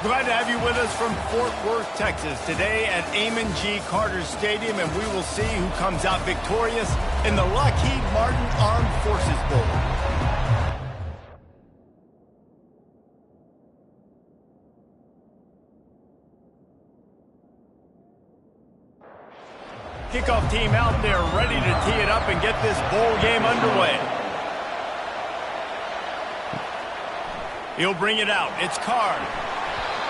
Glad to have you with us from Fort Worth, Texas, today at Amon G. Carter Stadium, and we will see who comes out victorious in the Lockheed Martin Armed Forces Bowl. Kickoff team out there ready to tee it up and get this bowl game underway. He'll bring it out. It's Card.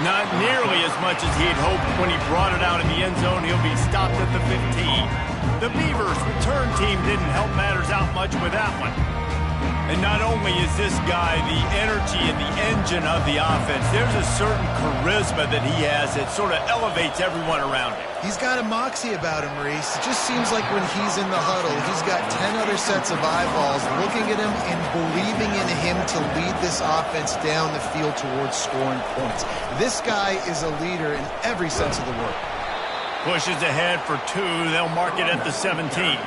Not nearly as much as he had hoped when he brought it out in the end zone. He'll be stopped at the 15. The Beavers' return team didn't help matters out much with that one. And not only is this guy the energy and the engine of the offense, there's a certain charisma that he has that sort of elevates everyone around him. He's got a moxie about him, Reese. It just seems like when he's in the huddle, he's got 10 other sets of eyeballs looking at him and believing in him to lead this offense down the field towards scoring points. This guy is a leader in every sense of the word. Pushes ahead for 2. They'll mark it at the 17.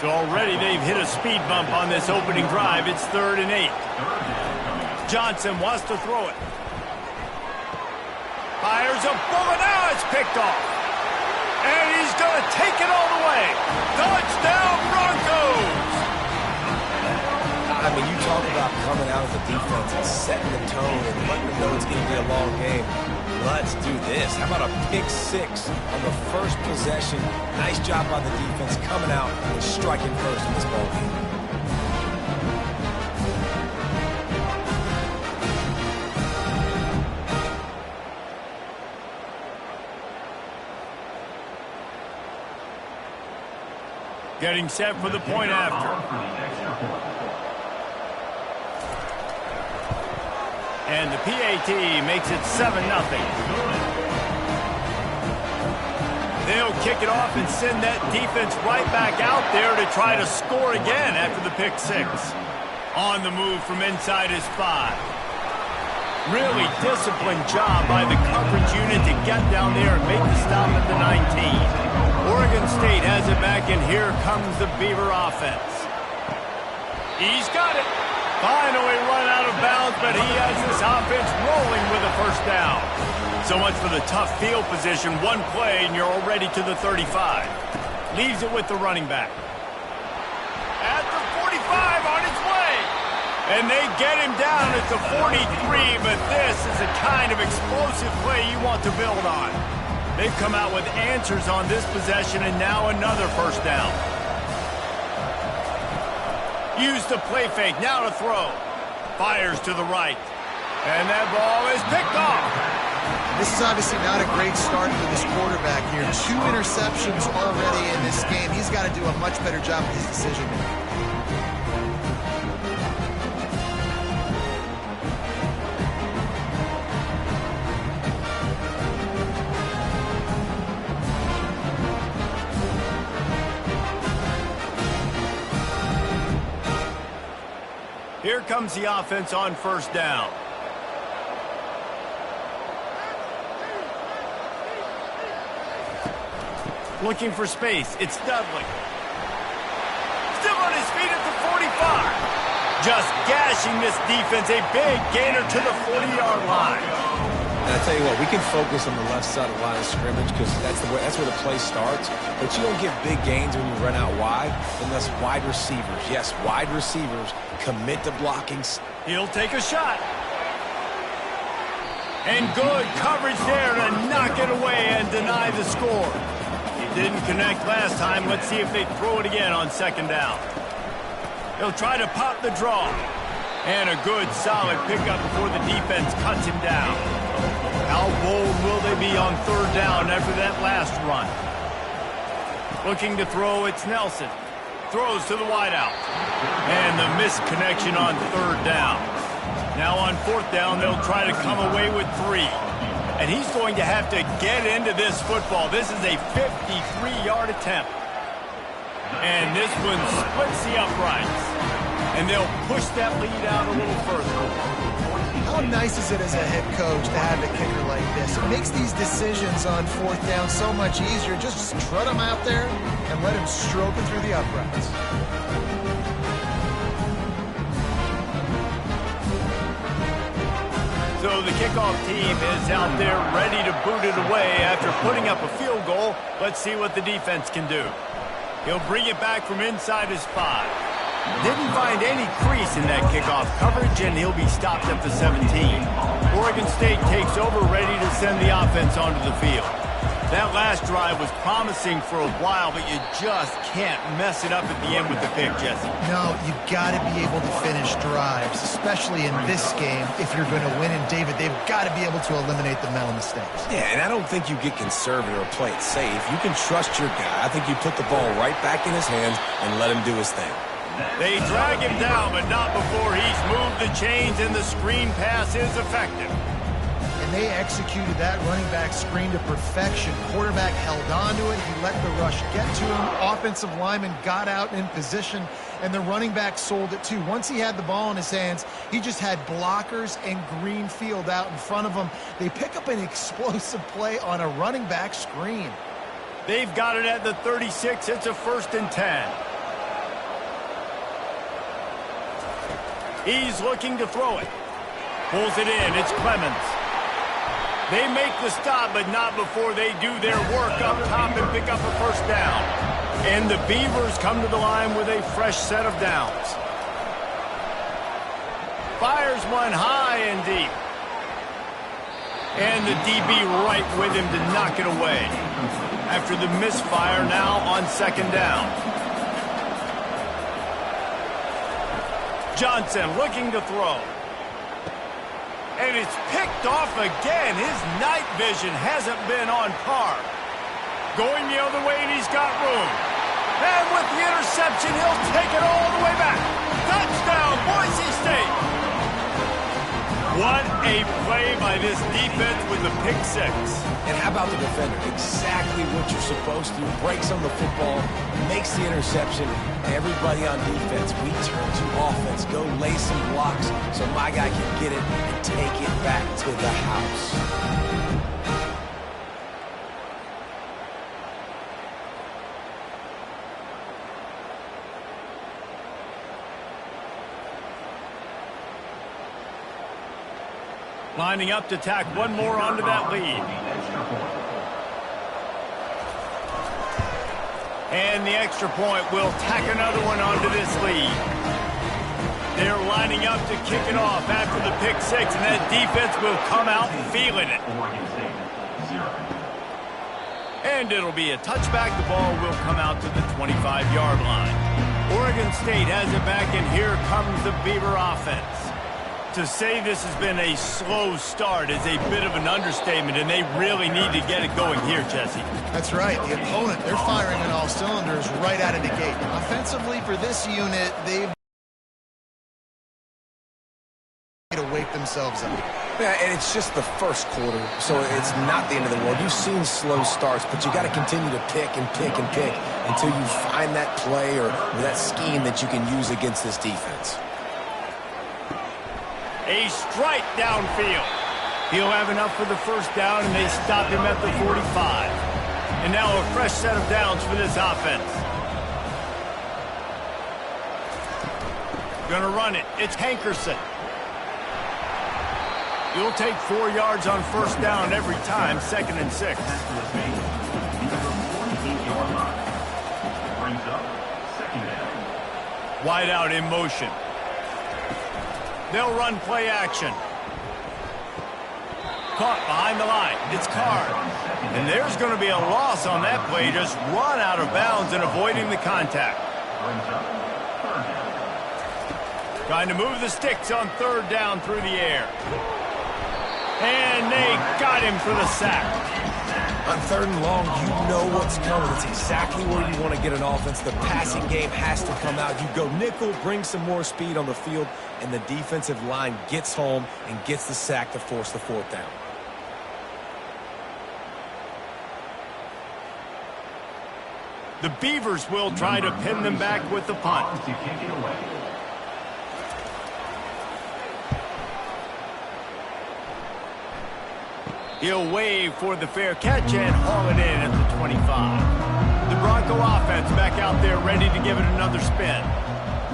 So already they've hit a speed bump on this opening drive. It's 3rd and 8. Johnson wants to throw it. Fires a bullet. Now it's picked off. And he's going to take it all the way. Touchdown, Broncos! I mean, you talk about coming out of the defense and setting the tone and letting them know it's going to be a long game. Let's do this. How about a pick 6 on the first possession? Nice job by the defense coming out and striking first in this ball game. Getting set for the point after. And the PAT makes it 7-0. They'll kick it off and send that defense right back out there to try to score again after the pick 6. On the move from inside his 5. Really disciplined job by the coverage unit to get down there and make the stop at the 19. Oregon State has it back, and here comes the Beaver offense. He's got it. Finally run out of bounds, but he has this offense rolling with a first down. So much for the tough field position. One play, and you're already to the 35. Leaves it with the running back. At the 45, on its way. And they get him down at the 43, but this is the kind of explosive play you want to build on. They've come out with answers on this possession, and now another first down. Use the play fake, now to throw. Fires to the right. And that ball is picked off. This is obviously not a great start for this quarterback here. 2 interceptions already in this game. He's got to do a much better job with his decision-making. Here comes the offense on first down. Looking for space. It's Dudley. Still on his feet at the 45. Just gashing this defense. A big gainer to the 40-yard line. And I tell you what, we can focus on the left side of the line of scrimmage because that's where the play starts. But you don't get big gains when you run out wide unless wide receivers, yes, wide receivers, commit to blocking. He'll take a shot. And good coverage there to knock it away and deny the score. He didn't connect last time. Let's see if they throw it again on second down. He'll try to pop the draw. And a good, solid pickup before the defense cuts him down. How bold will they be on third down after that last run? Looking to throw, it's Nelson. Throws to the wideout. And the missed connection on third down. Now on fourth down, they'll try to come away with 3. And he's going to have to get into this football. This is a 53-yard attempt. And this one splits the uprights. And they'll push that lead out a little further. How nice is it as a head coach to have a kicker like this? It makes these decisions on fourth down so much easier. Just trot him out there and let him stroke it through the uprights. So So the kickoff team is out there ready to boot it away after putting up a field goal. Let's see what the defense can do. He'll bring it back from inside his 5. Didn't find any crease in that kickoff coverage, and he'll be stopped at the 17. Oregon State takes over, ready to send the offense onto the field. That last drive was promising for a while, but you just can't mess it up at the end with the pick, Jesse. No, you've got to be able to finish drives, especially in this game. If you're going to win, and David, they've got to be able to eliminate the mental mistakes. Yeah, and I don't think you get conservative or play it safe. You can trust your guy. I think you put the ball right back in his hands and let him do his thing. They drag him down, but not before he's moved the chains, and the screen pass is effective. And they executed that running back screen to perfection. Quarterback held on to it. He let the rush get to him. Offensive lineman got out in position, and the running back sold it too. Once he had the ball in his hands, he just had blockers and green field out in front of him. They pick up an explosive play on a running back screen. They've got it at the 36. It's a 1st and 10. He's looking to throw it. Pulls it in. It's Clemens. They make the stop, but not before they do their work up top and pick up a 1st down. And the Beavers come to the line with a fresh set of downs. Fires one high and deep. And the DB right with him to knock it away. After the misfire, now on 2nd down. Johnson looking to throw. And it's picked off again. His night vision hasn't been on par. Going the other way, and he's got room. And with the interception, he'll take it all the way back. Touchdown, Boise State. What a play by this defense with the pick 6. And how about the defender? Exactly what you're supposed to. Breaks on the football, makes the interception. Everybody on defense, we turn to offense. Go lay some blocks so my guy can get it and take it back to the house. Lining up to tack one more onto that lead. And the extra point will tack another one onto this lead. They're lining up to kick it off after the pick 6, and that defense will come out feeling it. And it'll be a touchback. The ball will come out to the 25-yard line. Oregon State has it back, and here comes the Beaver offense. To say this has been a slow start is a bit of an understatement, and they really need to get it going here, Jesse. That's right. The opponent, they're firing on all cylinders right out of the gate. Offensively, for this unit, they've to wake themselves up. Yeah, and it's just the first quarter, so it's not the end of the world. You've seen slow starts, but you got to continue to pick and pick and pick until you find that play or that scheme that you can use against this defense. A strike downfield. He'll have enough for the 1st down, and they stop him at the 45. And now a fresh set of downs for this offense. Gonna run it. It's Hankerson. He'll take 4 yards on 1st down every time, 2nd and 6. Wide out in motion. They'll run play action. Caught behind the line. It's Card. And there's going to be a loss on that play. Just run out of bounds and avoiding the contact. Trying to move the sticks on 3rd down through the air. And they got him for the sack. On 3rd and long, you know what's coming. It's exactly where you want to get an offense. The passing game has to come out. You go nickel, bring some more speed on the field, and the defensive line gets home and gets the sack to force the 4th down. The Beavers will try to pin them back with the punt. He'll wave for the fair catch and haul it in at the 25. The Bronco offense back out there ready to give it another spin.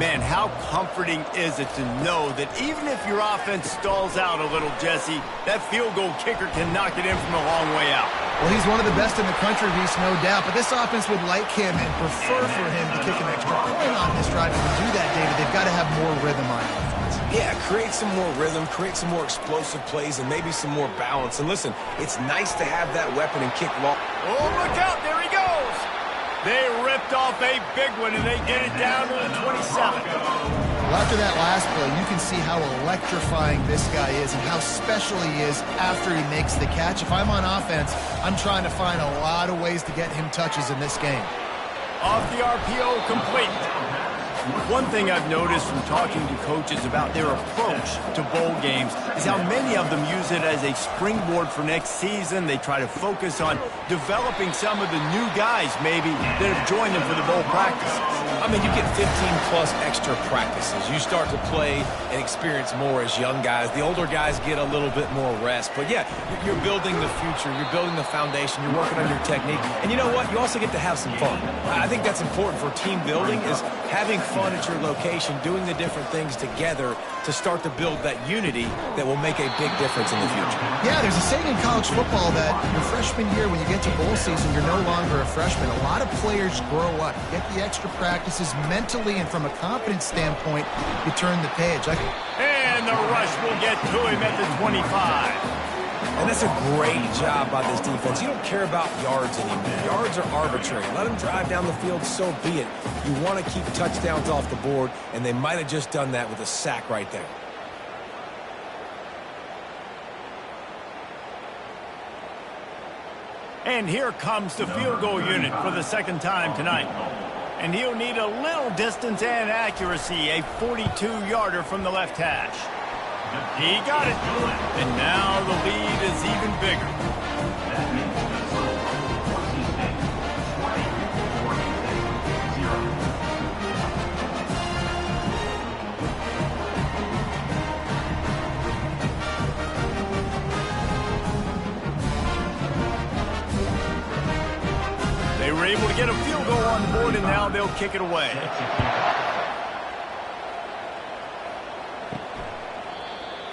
Man, how comforting is it to know that even if your offense stalls out a little, Jesse, that field goal kicker can knock it in from a long way out. Well, he's one of the best in the country, Reese, no doubt. But this offense would like him and prefer for him to kick an extra point on this drive. And to do that, David, they've got to have more rhythm on offense. Yeah, create some more rhythm, create some more explosive plays, and maybe some more balance. And listen, it's nice to have that weapon and kick long. Oh, look out, there he goes. They ripped off a big one, and they get it down to the 27. Well, after that last play, you can see how electrifying this guy is and how special he is after he makes the catch. If I'm on offense, I'm trying to find a lot of ways to get him touches in this game. Off the RPO, complete. One thing I've noticed from talking to coaches about their approach to bowl games is how many of them use it as a springboard for next season. They try to focus on developing some of the new guys, maybe, that have joined them for the bowl practices. I mean, you get 15-plus extra practices. You start to play and experience more as young guys. The older guys get a little bit more rest. But, yeah, you're building the future. You're building the foundation. You're working on your technique. And you know what? You also get to have some fun. I think that's important for team building is having fun at your location, doing the different things together to start to build that unity that will make a big difference in the future. Yeah, there's a saying in college football that your freshman year, when you get to bowl season, you're no longer a freshman. A lot of players grow up, get the extra practices mentally, and from a confidence standpoint, you turn the page. And the rush will get to him at the 25. And that's a great job by this defense. You don't care about yards anymore. Yards are arbitrary. Let them drive down the field, so be it. You want to keep touchdowns off the board, and they might have just done that with a sack right there. And here comes the field goal unit for the second time tonight. And he'll need a little distance and accuracy, a 42-yarder from the left hash. He got it. And now the lead is even bigger. They were able to get a field goal on the board, and now they'll kick it away.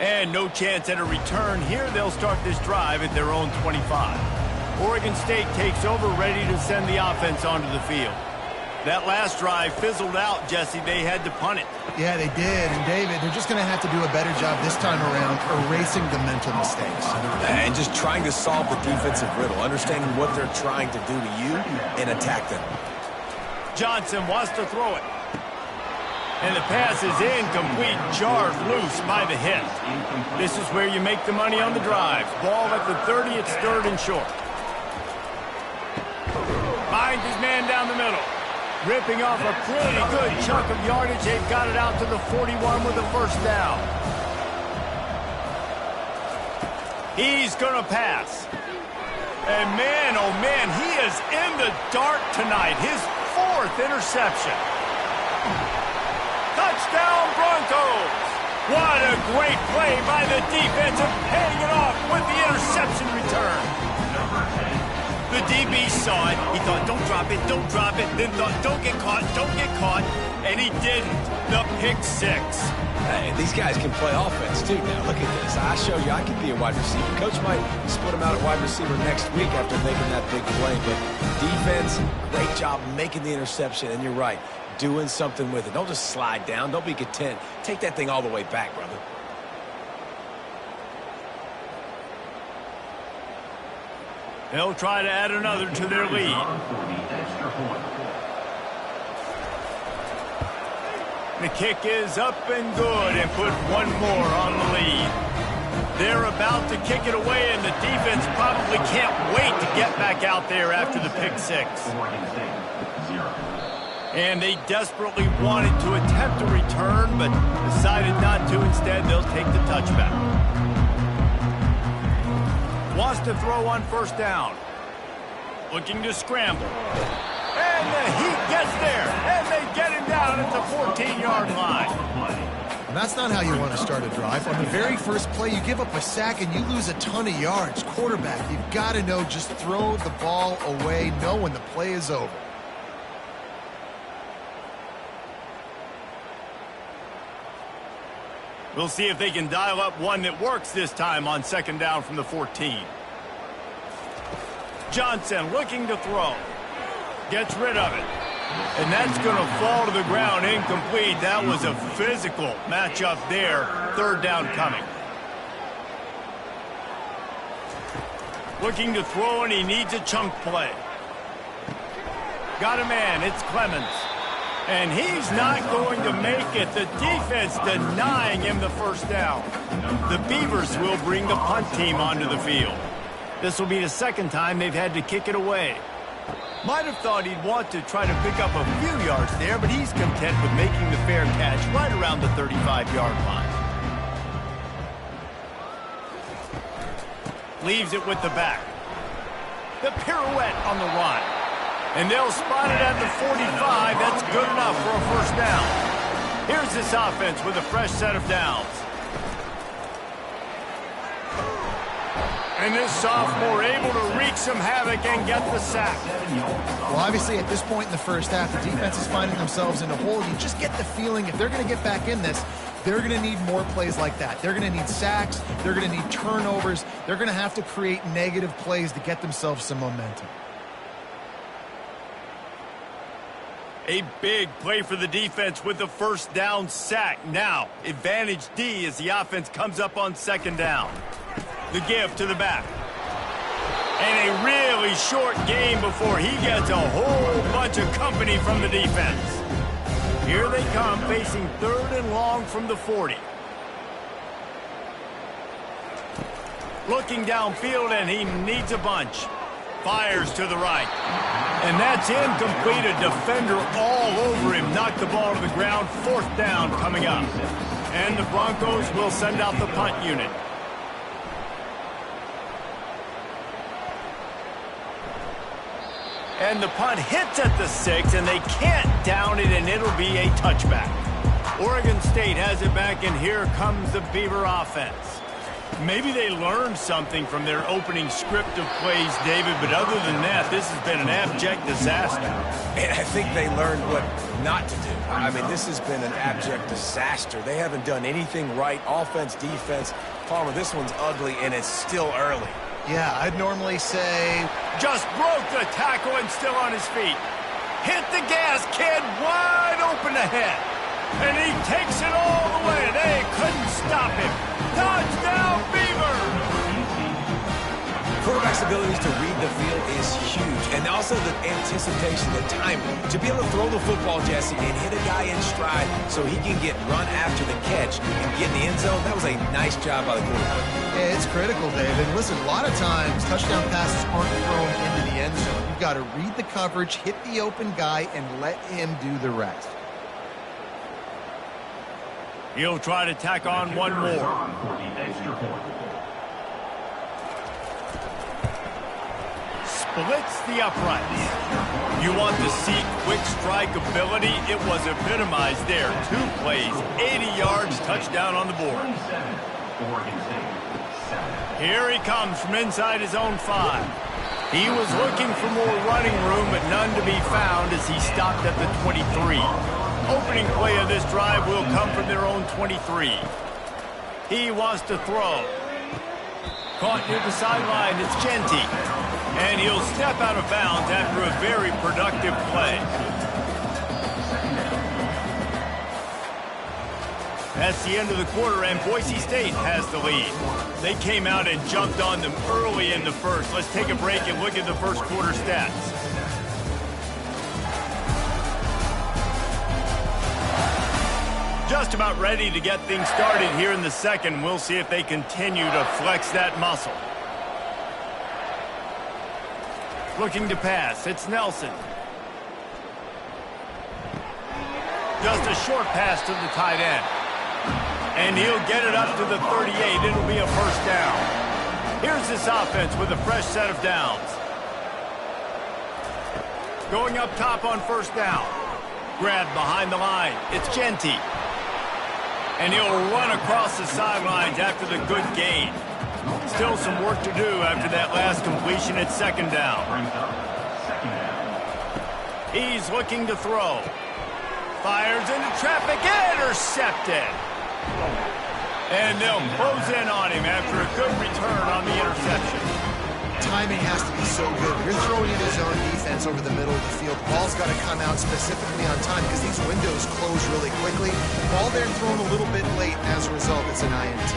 And no chance at a return here. They'll start this drive at their own 25. Oregon State takes over, ready to send the offense onto the field. That last drive fizzled out, Jesse. They had to punt it. Yeah, they did. And, David, they're just going to have to do a better job this time around erasing the mental mistakes. And just trying to solve the defensive riddle, understanding what they're trying to do to you and attack them. Johnson wants to throw it. And the pass is incomplete, jarred loose by the hit. This is where you make the money on the drives. Ball at the 30, it's third and short. Finds his man down the middle. Ripping off a pretty good chunk of yardage. They've got it out to the 41 with a first down. He's going to pass. And man, oh man, he is in the dark tonight. His fourth interception. Touchdown Broncos! What a great play by the defense and paying it off with the interception return. The DB saw it. He thought, don't drop it, don't drop it. Then thought, don't get caught, and he didn't. The pick six. Hey, these guys can play offense, too. Now, look at this. I show you I can be a wide receiver. Coach might split him out at wide receiver next week after making that big play. But defense, great job making the interception. And you're right, doing something with it. Don't just slide down. Don't be content. Take that thing all the way back, brother. They'll try to add another to their lead. The kick is up and good and put one more on the lead. They're about to kick it away, and the defense probably can't wait to get back out there after the pick six. And they desperately wanted to attempt a return, but decided not to. Instead, they'll take the touchback. Wants to throw on first down. Looking to scramble. And the Heat gets there. And they get him down at the 14-yard line. And that's not how you want to start a drive. On the very first play, you give up a sack and you lose a ton of yards. Quarterback, you've got to know, just throw the ball away, know when the play is over. We'll see if they can dial up one that works this time on second down from the 14. Johnson looking to throw. Gets rid of it. And that's going to fall to the ground incomplete. That was a physical matchup there. Third down coming. Looking to throw, and he needs a chunk play. Got a man. It's Clemens. And he's not going to make it. The defense denying him the first down. The Beavers will bring the punt team onto the field. This will be the second time they've had to kick it away. Might have thought he'd want to try to pick up a few yards there, but he's content with making the fair catch right around the 35-yard line. Leaves it with the back. The pirouette on the run. And they'll spot it at the 45. That's good enough for a first down. Here's this offense with a fresh set of downs. And this sophomore able to wreak some havoc and get the sack. Well, obviously, at this point in the first half, the defense is finding themselves in a hole. You just get the feeling if they're going to get back in this, they're going to need more plays like that. They're going to need sacks. They're going to need turnovers. They're going to have to create negative plays to get themselves some momentum. A big play for the defense with the first down sack. Now, advantage D as the offense comes up on second down. The give to the back. And a really short game before he gets a whole bunch of company from the defense. Here they come, facing third and long from the 40. Looking downfield, and he needs a bunch. Fires to the right. And that's incomplete. A defender all over him. Knocked the ball to the ground. Fourth down coming up. And the Broncos will send out the punt unit. And the punt hits at the 6, and they can't down it, and it'll be a touchback. Oregon State has it back, and here comes the Beaver offense. Maybe they learned something from their opening script of plays, David, but other than that, this has been an abject disaster. And I think they learned what not to do. I mean, this has been an abject disaster. They haven't done anything right, offense, defense. Palmer, this one's ugly, and it's still early. Yeah, I'd normally say... Just broke the tackle and still on his feet. Hit the gas, kid, wide open ahead. And he takes it all the way. They couldn't stop him. Touchdown, Beaver! Quarterback's abilities to read the field is huge. And also the anticipation, the timing. To be able to throw the football, Jesse, and hit a guy in stride so he can get run after the catch and get in the end zone, that was a nice job by the quarterback. Yeah, it's critical, David. Listen, a lot of times touchdown passes aren't thrown into the end zone. You've got to read the coverage, hit the open guy, and let him do the rest. He'll try to tack on one more. Splits the uprights. You want to see quick strike ability? It was epitomized there. 2 plays, 80 yards, touchdown on the board. Here he comes from inside his own 5. He was looking for more running room, but none to be found as he stopped at the 23. Opening play of this drive will come from their own 23. He wants to throw. Caught near the sideline, it's Genty. And he'll step out of bounds after a very productive play. That's the end of the quarter, and Boise State has the lead. They came out and jumped on them early in the first. Let's take a break and look at the first quarter stats. Just about ready to get things started here in the second. We'll see if they continue to flex that muscle. Looking to pass. It's Nelson. Just a short pass to the tight end. And he'll get it up to the 38. It'll be a first down. Here's this offense with a fresh set of downs. Going up top on first down. Grabbed behind the line. It's Genty. And he'll run across the sidelines after the good gain. Still some work to do after that last completion at second down. He's looking to throw. Fires into traffic, intercepted. And they'll close in on him after a good return on the interception. Timing has to be so good. You're throwing in a zone defense over the middle of the field. Ball's got to come out specifically on time because these windows close really quickly. Ball there thrown a little bit late, and as a result, it's an INT.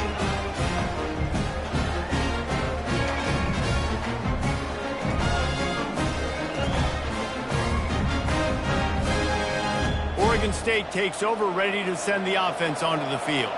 Oregon State takes over, ready to send the offense onto the field.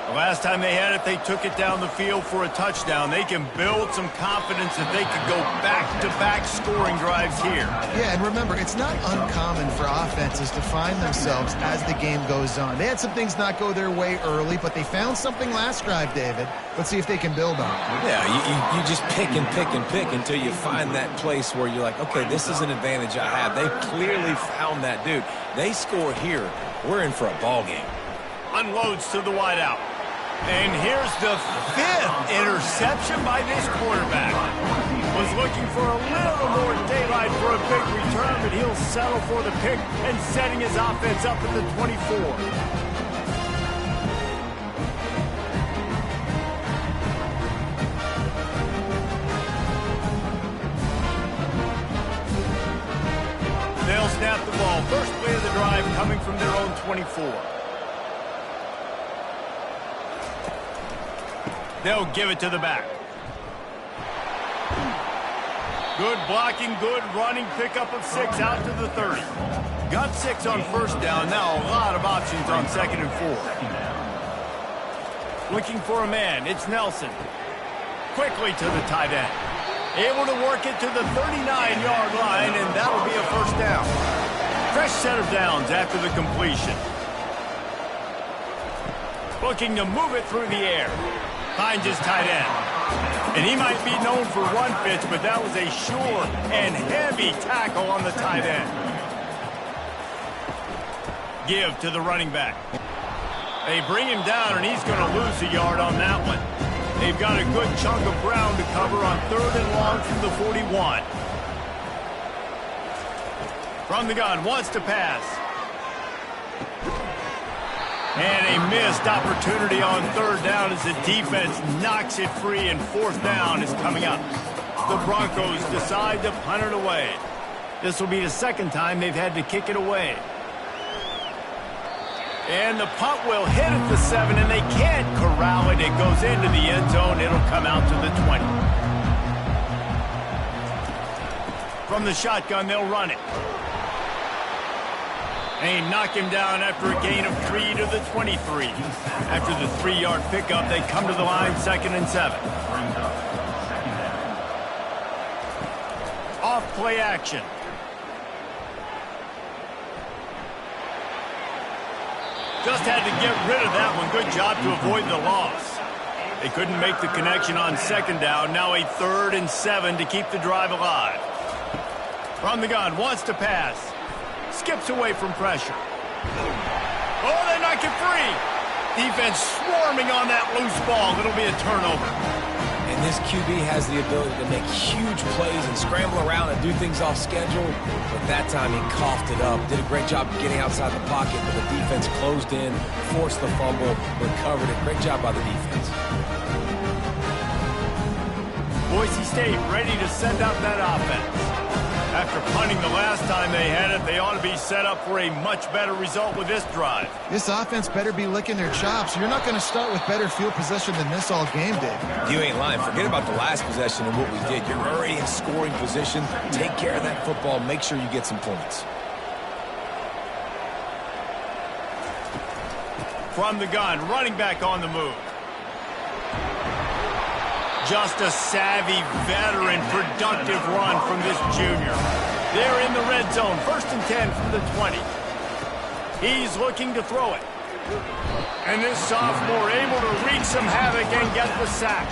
The last time they had it, they took it down the field for a touchdown. They can build some confidence that they could go back-to-back scoring drives here. Yeah, and remember, it's not uncommon for offenses to find themselves as the game goes on. They had some things not go their way early, but they found something last drive, David. Let's see if they can build on it. Yeah, you just pick and pick and pick until you find that place where you're like, okay, this is an advantage I have. They clearly found that dude. They score here. We're in for a ball game. Unloads to the wideout. And here's the 5th interception by this quarterback. Was looking for a little more daylight for a big return, but he'll settle for the pick and setting his offense up at the 24. They'll snap the ball. First play of the drive coming from their own 24. They'll give it to the back. Good blocking, good running, pickup of 6 out to the 30. Got 6 on first down. Now a lot of options on 2nd and 4. Looking for a man. It's Nelson. Quickly to the tight end. Able to work it to the 39-yard line, and that'll be a first down. Fresh set of downs after the completion. Looking to move it through the air. Finds his tight end. And he might be known for run fits, but that was a sure and heavy tackle on the tight end. Give to the running back. They bring him down, and he's going to lose a yard on that one. They've got a good chunk of ground to cover on 3rd and long from the 41. From the gun, wants to pass. And a missed opportunity on 3rd down as the defense knocks it free, and 4th down is coming up. The Broncos decide to punt it away. This will be the 2nd time they've had to kick it away. And the punt will hit at the 7, and they can't corral it. It goes into the end zone. It'll come out to the 20. From the shotgun, they'll run it. They knock him down after a gain of 3 to the 23. After the 3-yard pickup, they come to the line, 2nd and 7. Off play action. Just had to get rid of that one. Good job to avoid the loss. They couldn't make the connection on 2nd down. Now a 3rd and 7 to keep the drive alive. From the gun, wants to pass. Skips away from pressure. Oh, they knock it free. Defense swarming on that loose ball. It'll be a turnover. And this QB has the ability to make huge plays and scramble around and do things off schedule. But that time he coughed it up. Did a great job of getting outside the pocket, but the defense closed in, forced the fumble, recovered it. Great job by the defense. Boise State ready to send out that offense. After punting the last time they had it, they ought to be set up for a much better result with this drive. This offense better be licking their chops. You're not going to start with better field possession than this all game, Dave. You ain't lying. Forget about the last possession and what we did. You're already in scoring position. Take care of that football. Make sure you get some points. From the gun, running back on the move. Just a savvy, veteran, productive run from this junior. They're in the red zone, 1st and 10 from the 20. He's looking to throw it. And this sophomore able to wreak some havoc and get the sack.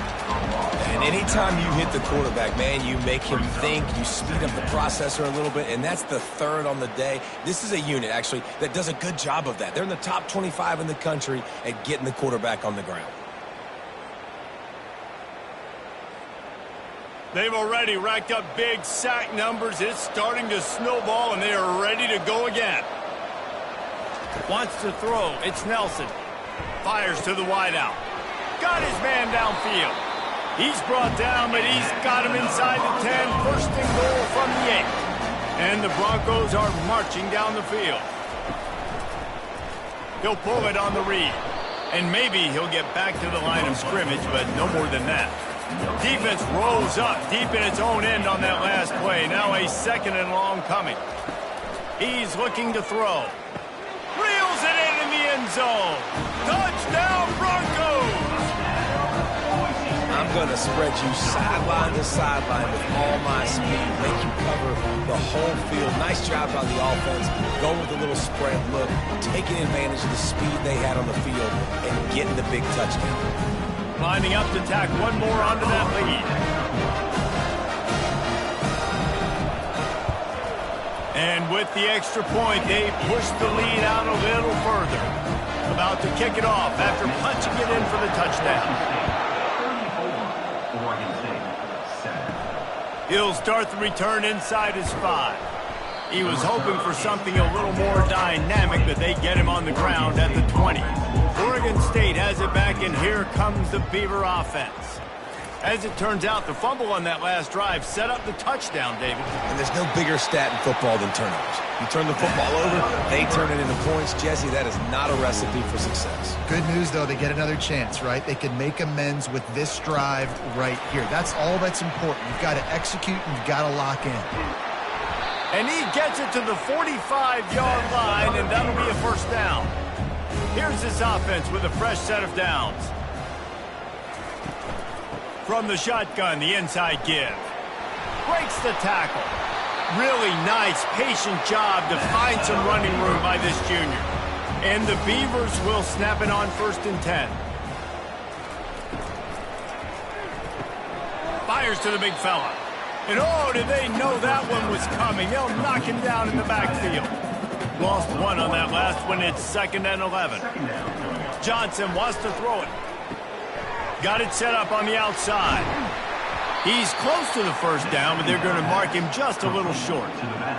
And anytime you hit the quarterback, man, you make him think, you speed up the processor a little bit, and that's the 3rd on the day. This is a unit, actually, that does a good job of that. They're in the top 25 in the country at getting the quarterback on the ground. They've already racked up big sack numbers. It's starting to snowball, and they are ready to go again. Wants to throw. It's Nelson. Fires to the wideout. got his man downfield. He's brought down, but he's got him inside the 10. First and goal from the 8. And the Broncos are marching down the field. He'll pull it on the read. And maybe he'll get back to the line of scrimmage, but no more than that. Defense rolls up deep in its own end on that last play. Now a 2nd and long coming. He's looking to throw. Reels it in the end zone. Touchdown, Broncos! I'm going to spread you sideline to sideline with all my speed, make you cover the whole field. Nice job by the offense. Go with a little spread look, taking advantage of the speed they had on the field and getting the big touchdown. Lining up to tack one more onto that lead. And with the extra point, they push the lead out a little further. About to kick it off after punching it in for the touchdown. He'll start the return inside his 5. He was hoping for something a little more dynamic, but they get him on the ground at the 20. Oregon State has it back, and here comes the Beaver offense. As it turns out, the fumble on that last drive set up the touchdown, David. And there's no bigger stat in football than turnovers. You turn the football over, they turn it into points. Jesse, that is not a recipe for success. Good news, though, they get another chance, right? They can make amends with this drive right here. That's all that's important. You've got to execute and you've got to lock in. And he gets it to the 45-yard line, and that'll be a first down. Here's this offense with a fresh set of downs. From the shotgun, the inside give. Breaks the tackle. Really nice, patient job to find some running room by this junior. And the Beavers will snap it on 1st and 10. Fires to the big fella. And oh, did they know that one was coming. They'll knock him down in the backfield. Lost one on that last one. It's 2nd and 11. Johnson wants to throw it. Got it set up on the outside. He's close to the first down, but they're going to mark him just a little short.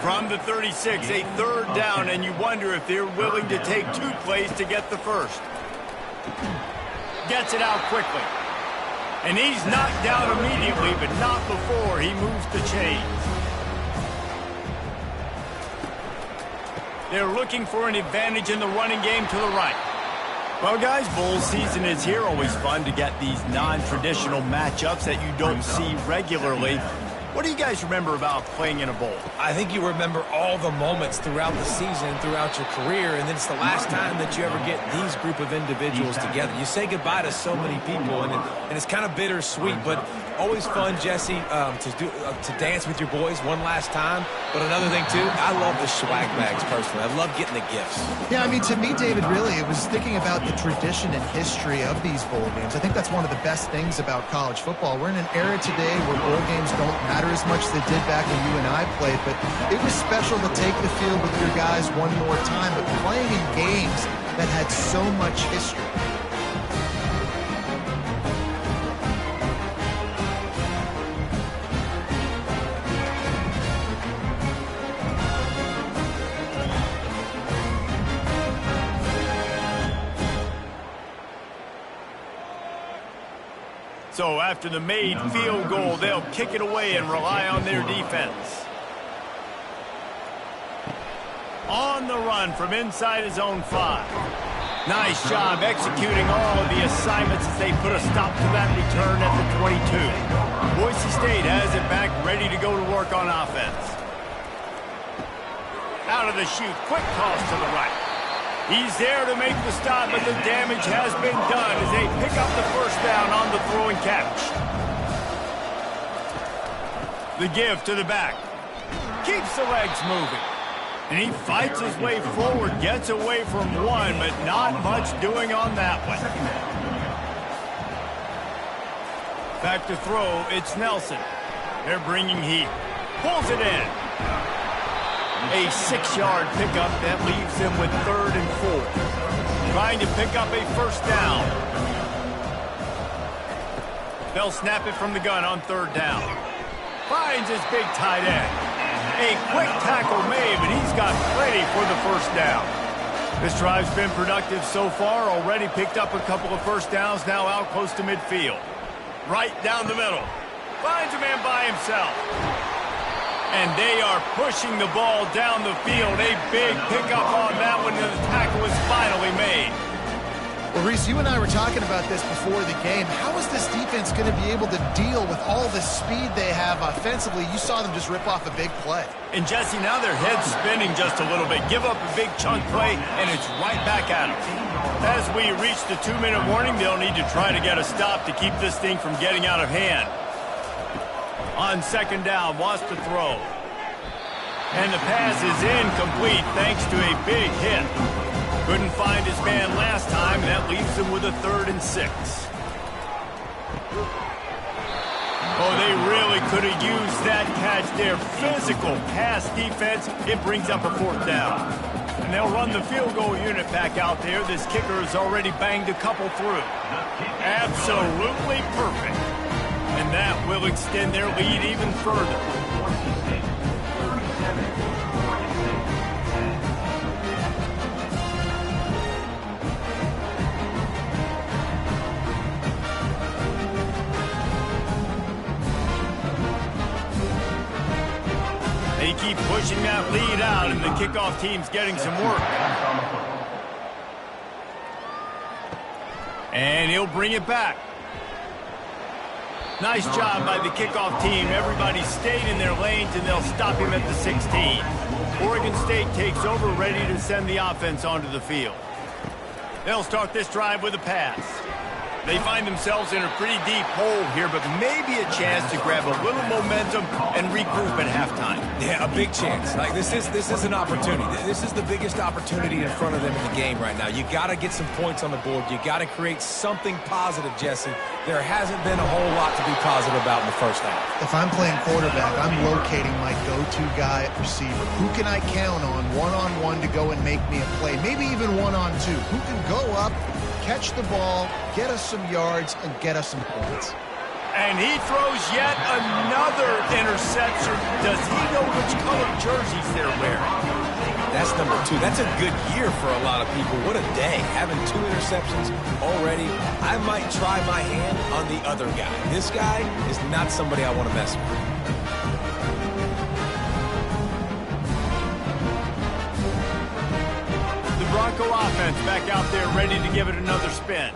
From the 36, a 3rd down, and you wonder if they're willing to take 2 plays to get the first. Gets it out quickly. And he's knocked down immediately, but not before he moves the chains. They're looking for an advantage in the running game to the right. Well, guys, bowl season is here. Always fun to get these non-traditional matchups that you don't see regularly. What do you guys remember about playing in a bowl? I think you remember all the moments throughout the season, throughout your career, and then it's the last time that you ever get these group of individuals together. You say goodbye to so many people, and it's kind of bittersweet, but always fun, Jesse, to dance with your boys one last time. But another thing, too, I love the swag bags, personally. I love getting the gifts. Yeah, I mean, to me, David, really, it was thinking about the tradition and history of these bowl games. I think that's one of the best things about college football. We're in an era today where bowl games don't matter as much as they did back when you and I played, but it was special to take the field with your guys one more time, but playing in games that had so much history. So after the made field goal, they'll kick it away and rely on their defense. On the run from inside his own 5. Nice job executing all of the assignments as they put a stop to that return at the 22. Boise State has it back, ready to go to work on offense. Out of the chute, quick toss to the right. He's there to make the stop, but the damage has been done as they pick up the first down on the throw and catch. The give to the back. Keeps the legs moving. And he fights his way forward, gets away from one, but not much doing on that one. Back to throw, it's Nelson. They're bringing heat. Pulls it in. A 6-yard pickup that leaves them with 3rd and 4. Trying to pick up a first down. They'll snap it from the gun on 3rd down. Finds his big tight end. A quick tackle made, but he's got plenty for the first down. This drive's been productive so far. Already picked up a couple of first downs, now out close to midfield. Right down the middle. Finds a man by himself. And they are pushing the ball down the field. A big pickup on that one, and the tackle is finally made. Well, Reese, you and I were talking about this before the game. How is this defense going to be able to deal with all the speed they have offensively? You saw them just rip off a big play. And, Jesse, now their head's spinning just a little bit. Give up a big chunk play, and it's right back at them. As we reach the 2-minute warning, they'll need to try to get a stop to keep this thing from getting out of hand. On second down, wants to throw. And the pass is incomplete thanks to a big hit. Couldn't find his man last time. That leaves him with a 3rd and 6. Oh, they really could have used that catch there. Physical pass defense. It brings up a 4th down. And they'll run the field goal unit back out there. This kicker has already banged a couple through. Absolutely perfect. And that will extend their lead even further. They keep pushing that lead out, and the kickoff team's getting some work. And he'll bring it back. Nice job by the kickoff team. Everybody stayed in their lanes, and they'll stop him at the 16. Oregon State takes over, ready to send the offense onto the field. They'll start this drive with a pass. They find themselves in a pretty deep hole here, but maybe a chance to grab a little momentum and regroup at halftime. Yeah, a big chance. Like this is an opportunity. This is the biggest opportunity in front of them in the game right now. You got to get some points on the board. You got to create something positive, Jesse. There hasn't been a whole lot to be positive about in the first half. If I'm playing quarterback, I'm locating my go-to guy at receiver. Who can I count on one-on-one to go and make me a play? Maybe even one-on-two. Who can go up, catch the ball, get us some yards, and get us some points. And he throws yet another interception. Does he know which color jerseys they're wearing? That's number 2. That's a good year for a lot of people. What a day. Having 2 interceptions already. I might try my hand on the other guy. This guy is not somebody I want to mess with. Bronco offense back out there ready to give it another spin.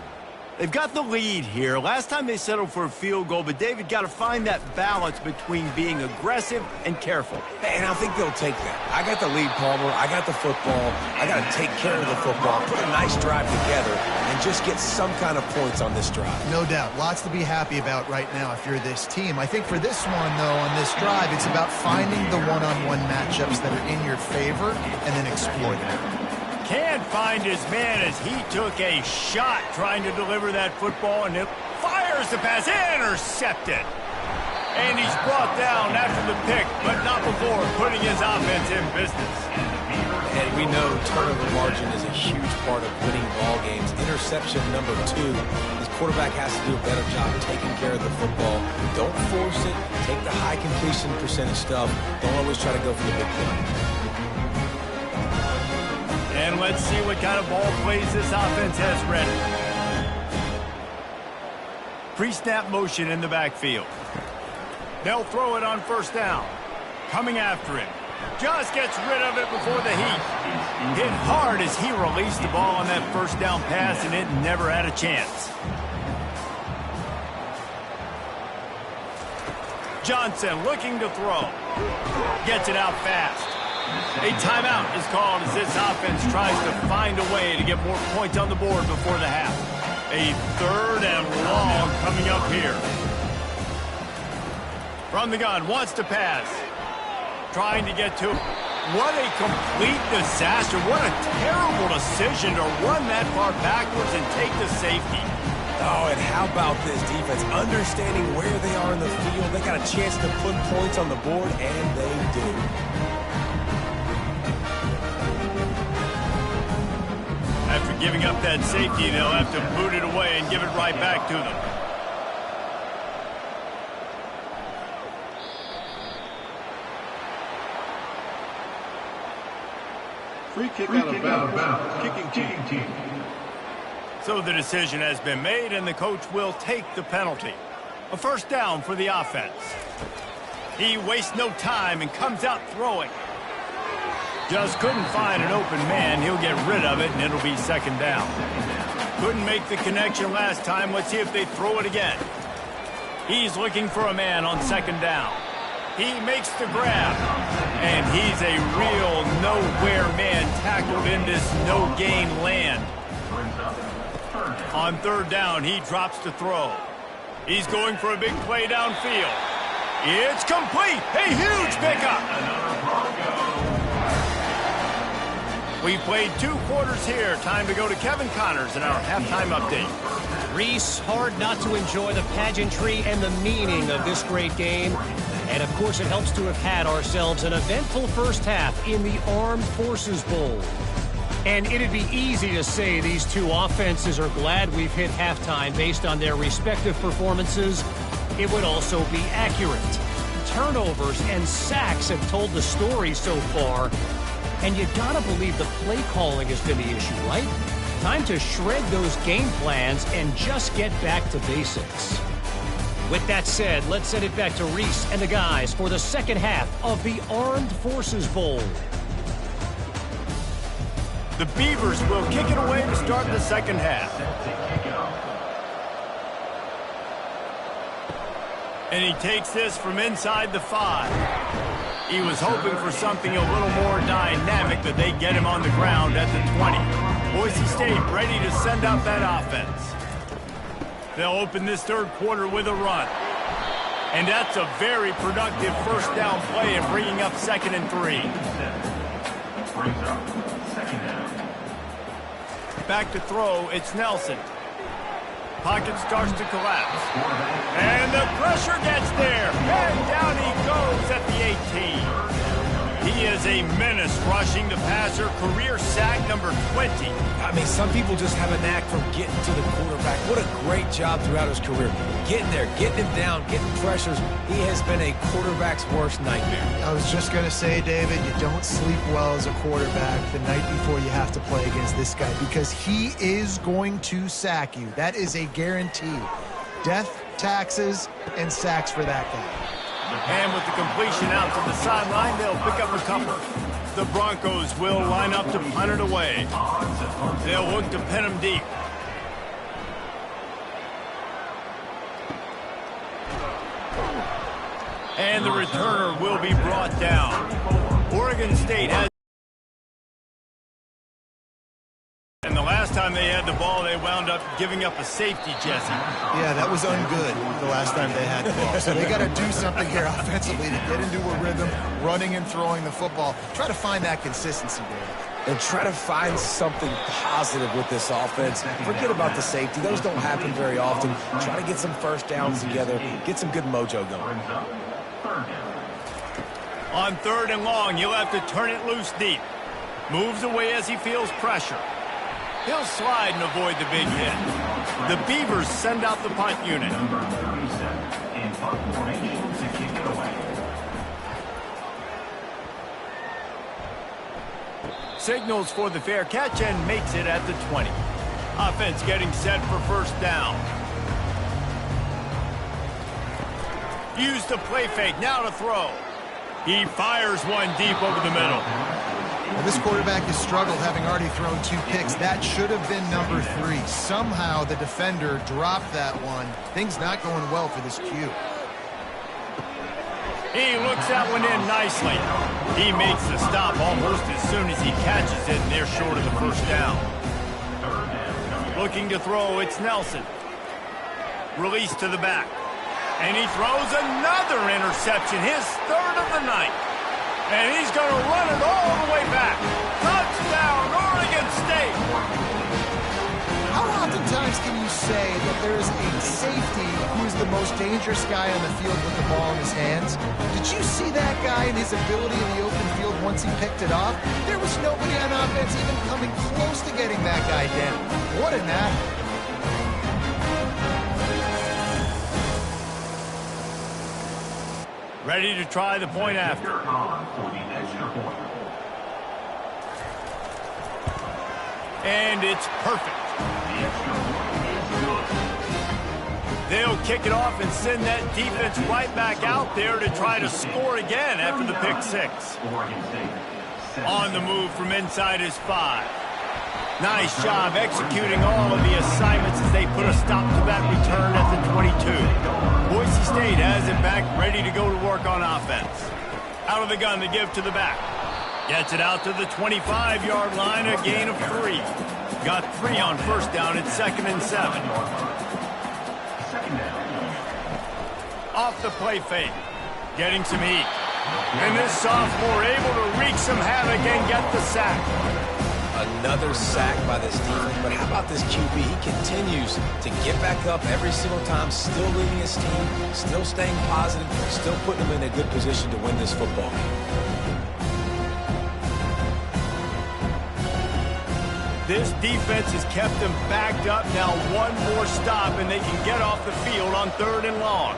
They've got the lead here. Last time they settled for a field goal, but David got to find that balance between being aggressive and careful. And I think they'll take that. I got the lead, Palmer. I got the football. I got to take care of the football, put a nice drive together, and just get some kind of points on this drive. No doubt. Lots to be happy about right now if you're this team. I think for this one, though, on this drive, it's about finding the one-on-one matchups that are in your favor and then exploiting them. Can't find his man as he took a shot trying to deliver that football, and it fires the pass. Intercepted. And he's brought down after the pick, but not before putting his offense in business. And we know turnover margin is a huge part of winning ball games. Interception number 2. This quarterback has to do a better job taking care of the football. Don't force it. Take the high completion percentage stuff. Don't always try to go for the big play. And let's see what kind of ball plays this offense has ready. Pre-snap motion in the backfield. They'll throw it on first down. Coming after him. Just gets rid of it before the heat. Hit hard as he released the ball on that first down pass, and it never had a chance. Johnson looking to throw. Gets it out fast. A timeout is called as this offense tries to find a way to get more points on the board before the half. A 3rd and long coming up here. From the gun, wants to pass. Trying to get to it. What a complete disaster. What a terrible decision to run that far backwards and take the safety. Oh, and how about this defense? Understanding where they are in the field. They got a chance to put points on the board, and they do. After giving up that safety, they'll have to boot it away and give it right back to them. Free kick out of bounds. Kicking team. So the decision has been made, and the coach will take the penalty. A first down for the offense. He wastes no time and comes out throwing. Just couldn't find an open man. He'll get rid of it, and it'll be second down. Couldn't make the connection last time. Let's see if they throw it again. He's looking for a man on second down. He makes the grab, and he's a real nowhere man tackled in this no-gain land. On third down, he drops to throw. He's going for a big play downfield. It's complete. A huge pickup. We played 2 quarters here. Time to go to Kevin Connors in our halftime update. Reese, hard not to enjoy the pageantry and the meaning of this great game. And, of course, it helps to have had ourselves an eventful first half in the Armed Forces Bowl. And it'd be easy to say these two offenses are glad we've hit halftime based on their respective performances. It would also be accurate. Turnovers and sacks have told the story so far. And you gotta believe the play calling has been the issue, right? Time to shred those game plans and just get back to basics. With that said, let's send it back to Reese and the guys for the second half of the Armed Forces Bowl. The Beavers will kick it away to start the second half. And he takes this from inside the 5. He was hoping for something a little more dynamic, but they get him on the ground at the 20. Boise State ready to send out that offense. They'll open this third quarter with a run. And that's a very productive first down play and bringing up 2nd and 3. Back to throw, it's Nelson. Pocket starts to collapse. And the pressure gets there. And down he goes at the 18. He is a menace rushing the passer. Career sack number 20. I mean, some people just have a knack for getting to the quarterback. What a great job throughout his career. Getting there, getting him down, getting pressures. He has been a quarterback's worst nightmare. I was just going to say, David, you don't sleep well as a quarterback the night before you have to play against this guy because he is going to sack you. That is a guarantee. Death, taxes, and sacks for that guy. And with the completion out to the sideline, they'll pick up a couple. The Broncos will line up to punt it away. They'll look to pin him deep. And the returner will be brought down. Oregon State has... And the last time they had the ball, they wound up giving up a safety, Jesse. Yeah, that was ungood the last time they had the ball. So they got to do something here offensively to get into a rhythm, running and throwing the football. Try to find that consistency there. And try to find something positive with this offense. Forget about the safety. Those don't happen very often. Try to get some first downs together. Get some good mojo going. On 3rd and long, he'll have to turn it loose deep. Moves away as he feels pressure. He'll slide and avoid the big hit. The Beavers send out the punt unit. Signals for the fair catch and makes it at the 20. Offense getting set for first down. Used the play fake, now to throw. He fires one deep over the middle. Well, this quarterback has struggled, having already thrown 2 picks. That should have been number 3. Somehow the defender dropped that one. Things not going well for this Q. He looks that one in nicely. He makes the stop almost as soon as he catches it, and they're short of the first down. Looking to throw, it's Nelson. Release to the back. And he throws another interception, his 3rd of the night. And he's going to run it all the way back. Touchdown, Oregon State. How oftentimes can you say that there is a safety who is the most dangerous guy on the field with the ball in his hands? Did you see that guy and his ability in the open field once he picked it off? There was nobody on offense even coming close to getting that guy down. What an athlete. Ready to try the point after. And it's perfect. They'll kick it off and send that defense right back out there to try to score again after the pick six. On the move from inside his 5. Nice job executing all of the assignments as they put a stop to that return at the 22. Boise State has it back, ready to go to work on offense. Out of the gun to give to the back. Gets it out to the 25-yard line, a gain of 3. Got 3 on first down at 2nd and 7. Off the play fake. Getting some heat. And this sophomore able to wreak some havoc and get the sack. Another sack by this defense, but how about this QB? He continues to get back up every single time, still leading his team, still staying positive, still putting them in a good position to win this football game. This defense has kept them backed up. Now one more stop and they can get off the field on 3rd and long.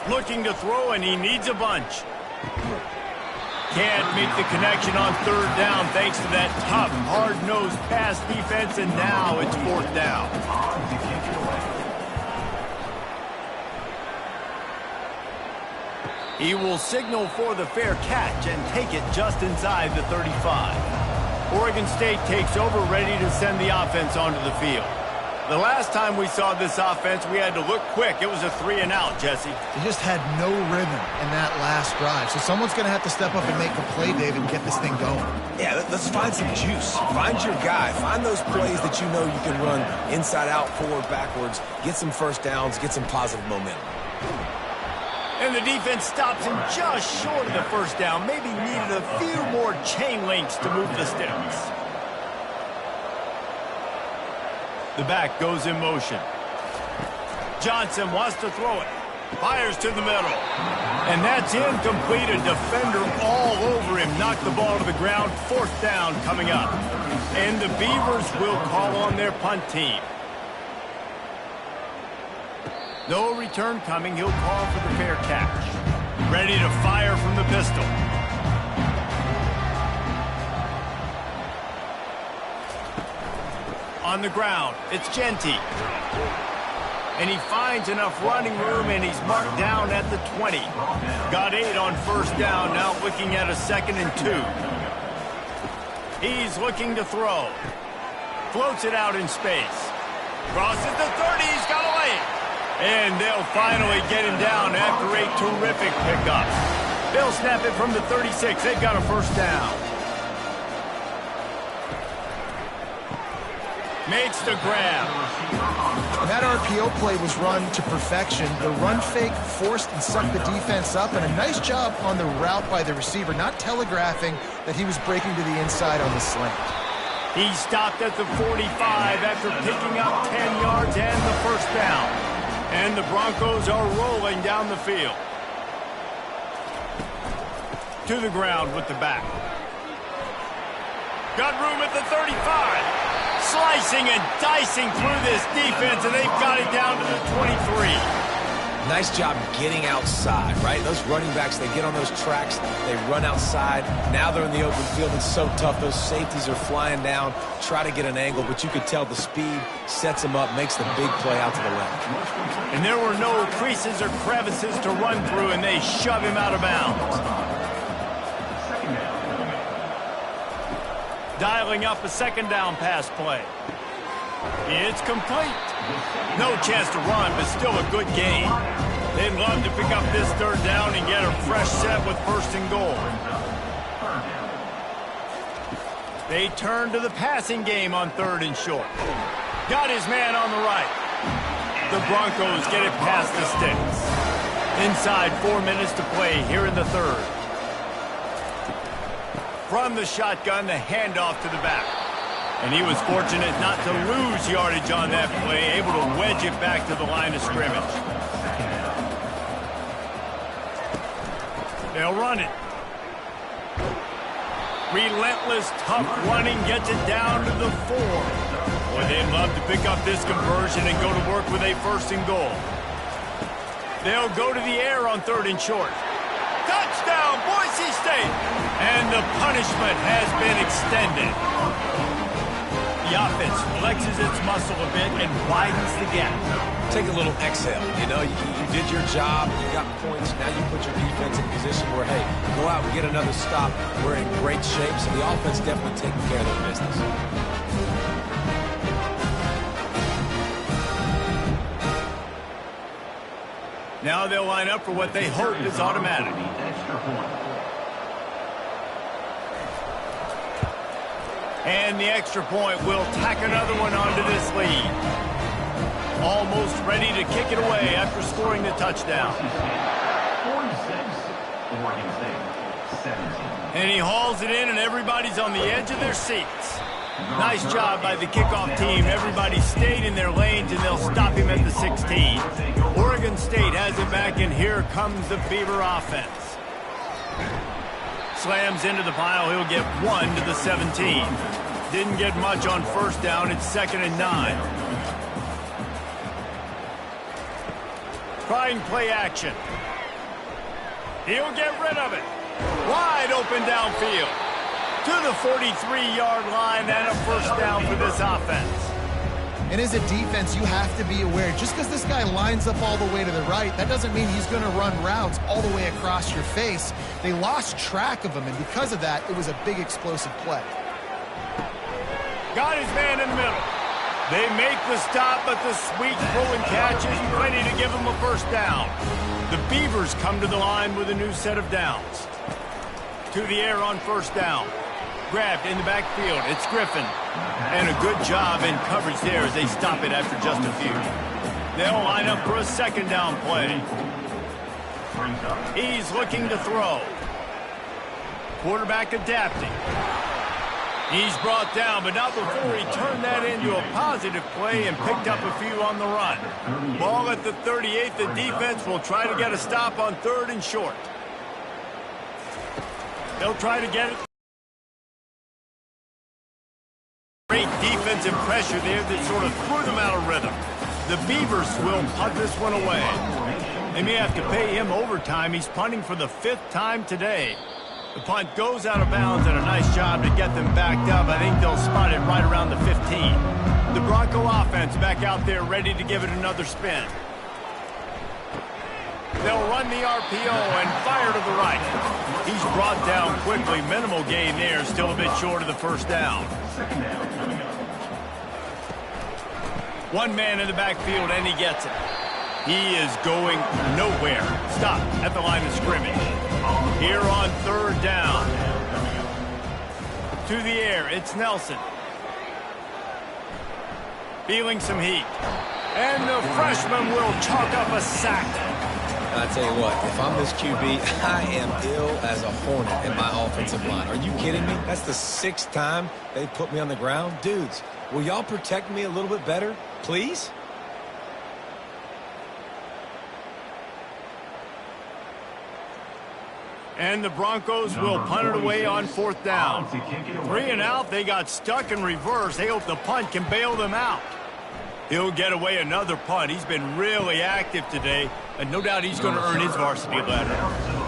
Looking to throw, and he needs a bunch. Can't make the connection on 3rd down thanks to that tough, hard-nosed pass defense, and now it's 4th down. He will signal for the fair catch and take it just inside the 35. Oregon State takes over, ready to send the offense onto the field. The last time we saw this offense, we had to look quick. It was a 3-and-out, Jesse. They just had no rhythm in that last drive. So someone's going to have to step up and make a play, David, and get this thing going. Yeah, let's find some juice. Find your guy. Find those plays that you know you can run inside out, forward, backwards. Get some first downs. Get some positive momentum. And the defense stops him just short of the first down. Maybe needed a few more chain links to move the sticks. The back goes in motion. Johnson wants to throw it. Fires to the middle. And that's incomplete. A defender all over him. Knocked the ball to the ground. 4th down coming up. And the Beavers will call on their punt team. No return coming. He'll call for the fair catch. Ready to fire from the pistol. On the ground, it's Genty. And he finds enough running room, and he's marked down at the 20. Got 8 on first down, now looking at a 2nd and 2. He's looking to throw. Floats it out in space. Crosses the 30, he's got away. And they'll finally get him down after a terrific pickup. They'll snap it from the 36. They've got a first down. Makes the grab. That RPO play was run to perfection. The run fake forced and sucked the defense up, and a nice job on the route by the receiver, not telegraphing that he was breaking to the inside on the slant. He stopped at the 45 after picking up 10 yards and the first down. And the Broncos are rolling down the field. To the ground with the back. Got room at the 35. Slicing and dicing through this defense, and they've got it down to the 23. Nice job getting outside, right? Those running backs, they get on those tracks, they run outside. Now they're in the open field. It's so tough. Those safeties are flying down, try to get an angle, but you could tell the speed sets them up, makes the big play out to the left. And there were no creases or crevices to run through, and they shove him out of bounds. Dialing up a 2nd down pass play. It's complete. No chance to run, but still a good gain. They'd love to pick up this 3rd down and get a fresh set with 1st and goal. They turn to the passing game on 3rd and short. Got his man on the right. The Broncos get it past the sticks. Inside 4 minutes to play here in the 3rd. From the shotgun, the handoff to the back. And he was fortunate not to lose yardage on that play, able to wedge it back to the line of scrimmage. They'll run it. Relentless, tough running gets it down to the 4. Boy, they'd love to pick up this conversion and go to work with a 1st and goal. They'll go to the air on 3rd and short. Touchdown, Boise State! And the punishment has been extended. The offense flexes its muscle a bit and widens the gap. Take a little exhale. You know, you did your job, you got points, now you put your defense in a position where, hey, go out and get another stop. We're in great shape, so the offense definitely taking care of their business. Now they'll line up for what they hope is automatic. And the extra point will tack another one onto this lead. Almost ready to kick it away after scoring the touchdown. 46, And he hauls it in, and everybody's on the edge of their seats. Nice job by the kickoff team. Everybody stayed in their lanes, and they'll stop him at the 16. Oregon State has it back, and here comes the Beaver offense. Slams into the pile. He'll get 1 to the 17. Didn't get much on first down. It's 2nd and 9. Trying play action. He'll get rid of it. Wide open downfield. To the 43-yard line and a first down for this offense. And as a defense, you have to be aware, just because this guy lines up all the way to the right, that doesn't mean he's going to run routes all the way across your face. They lost track of him, and because of that, it was a big explosive play. Got his man in the middle. They make the stop, but the sweet throw and catch isn't ready to give him a first down. The Beavers come to the line with a new set of downs. To the air on first down. Grabbed in the backfield. It's Griffin. And a good job in coverage there as they stop it after just a few. They'll line up for a second down play. He's looking to throw. Quarterback adapting. He's brought down, but not before he turned that into a positive play and picked up a few on the run. Ball at the 38. The defense will try to get a stop on 3rd and short. They'll try to get it. Great defensive pressure there that sort of threw them out of rhythm. The Beavers will punt this one away. They may have to pay him overtime. He's punting for the 5th time today. The punt goes out of bounds, and a nice job to get them backed up. I think they'll spot it right around the 15. The Bronco offense back out there ready to give it another spin. They'll run the RPO and fire to the right. He's brought down quickly. Minimal gain there, still a bit short of the first down. One man in the backfield, and he gets it. He is going nowhere. Stop at the line of scrimmage. Here on 3rd down. To the air, it's Nelson. Feeling some heat. And the freshman will chalk up a sack. I tell you what, if I'm this QB, I am ill as a hornet in my offensive line. Are you kidding me? That's the 6th time they put me on the ground. Dudes, will y'all protect me a little bit better, please? And the Broncos will punt it away on 4th down. 3 and out, they got stuck in reverse. They hope the punt can bail them out. He'll get away another punt. He's been really active today, and no doubt he's going to earn his varsity letter.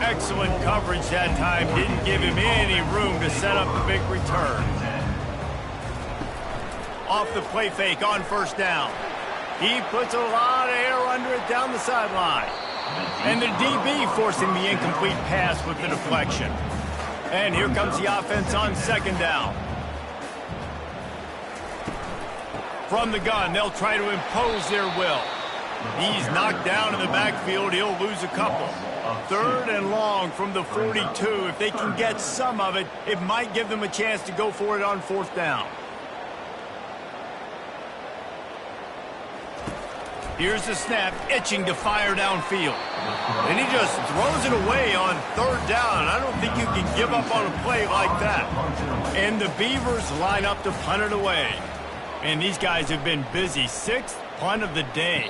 Excellent coverage that time. Didn't give him any room to set up a big return. Off the play fake on 1st down. He puts a lot of air under it down the sideline. And the DB forcing the incomplete pass with the deflection. And here comes the offense on 2nd down. From the gun, they'll try to impose their will. He's knocked down in the backfield. He'll lose a couple. 3rd and long from the 42. If they can get some of it, it might give them a chance to go for it on 4th down. Here's the snap, itching to fire downfield. And he just throws it away on 3rd down. I don't think you can give up on a play like that. And the Beavers line up to punt it away. And these guys have been busy. 6th punt of the day.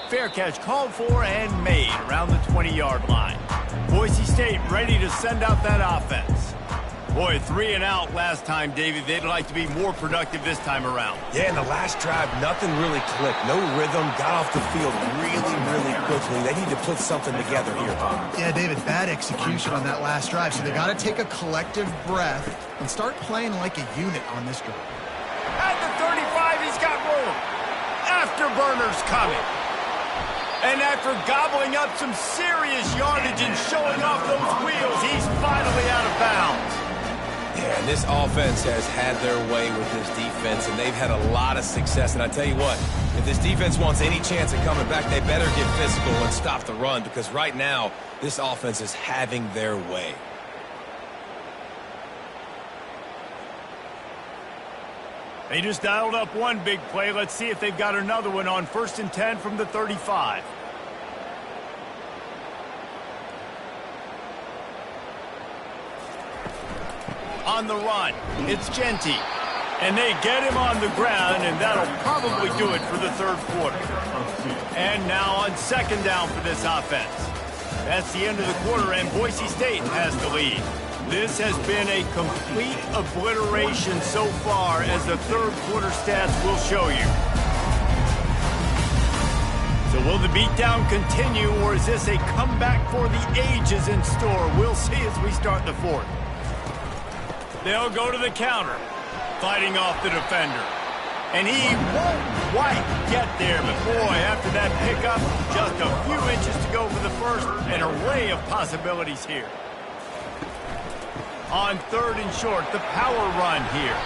Fair catch called for and made around the 20-yard line. Boise State ready to send out that offense. Boy, 3 and out last time, David. They'd like to be more productive this time around. Yeah, in the last drive, nothing really clicked. No rhythm, got off the field really quickly. They need to put something together here, Bob. Yeah, David, bad execution on that last drive. So they got to take a collective breath and start playing like a unit on this drive. At the 35, he's got room. Afterburners coming. And after gobbling up some serious yardage and showing off those wheels, he's finally out of bounds. Yeah, and this offense has had their way with this defense, and they've had a lot of success. And I tell you what, if this defense wants any chance of coming back, they better get physical and stop the run, because right now, this offense is having their way. They just dialed up one big play. Let's see if they've got another one on 1st and 10 from the 35. On the run, it's Genty. And they get him on the ground, and that'll probably do it for the 3rd quarter. And now on 2nd down for this offense. That's the end of the quarter, and Boise State has the lead. This has been a complete obliteration so far, as the 3rd quarter stats will show you. So will the beatdown continue, or is this a comeback for the ages in store? We'll see as we start the 4th. They'll go to the counter, fighting off the defender. And he won't quite get there, but boy, after that pickup, just a few inches to go for the first, an array of possibilities here. On 3rd and short, the power run here.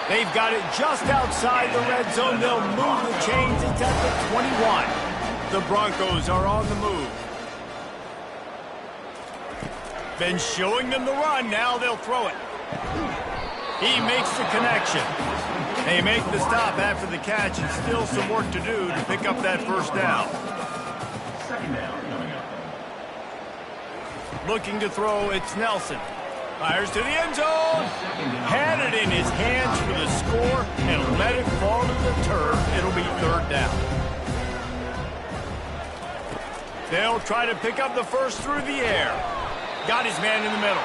They've got it just outside the red zone. They'll move the chains. It's at the 21. The Broncos are on the move. Been showing them the run. Now they'll throw it. He makes the connection. They make the stop after the catch, and still some work to do to pick up that 1st down. Looking to throw, it's Nelson. Fires to the end zone. Had it in his hands for the score and let it fall to the turf. It'll be 3rd down. They'll try to pick up the first through the air. Got his man in the middle.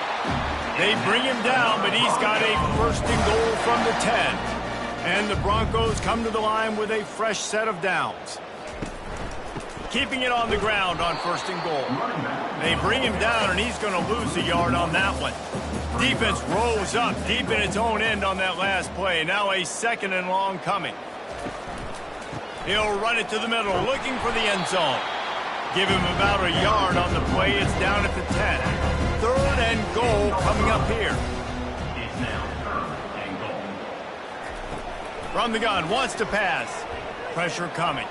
They bring him down, but he's got a 1st and goal from the 10. And the Broncos come to the line with a fresh set of downs. Keeping it on the ground on 1st and goal. They bring him down, and he's going to lose a yard on that one. Defense rolls up deep in its own end on that last play. Now a 2nd and long coming. He'll run it to the middle, looking for the end zone. Give him about a yard on the play. It's down at the 10. 3rd and goal coming up here. From the gun, wants to pass. Pressure coming.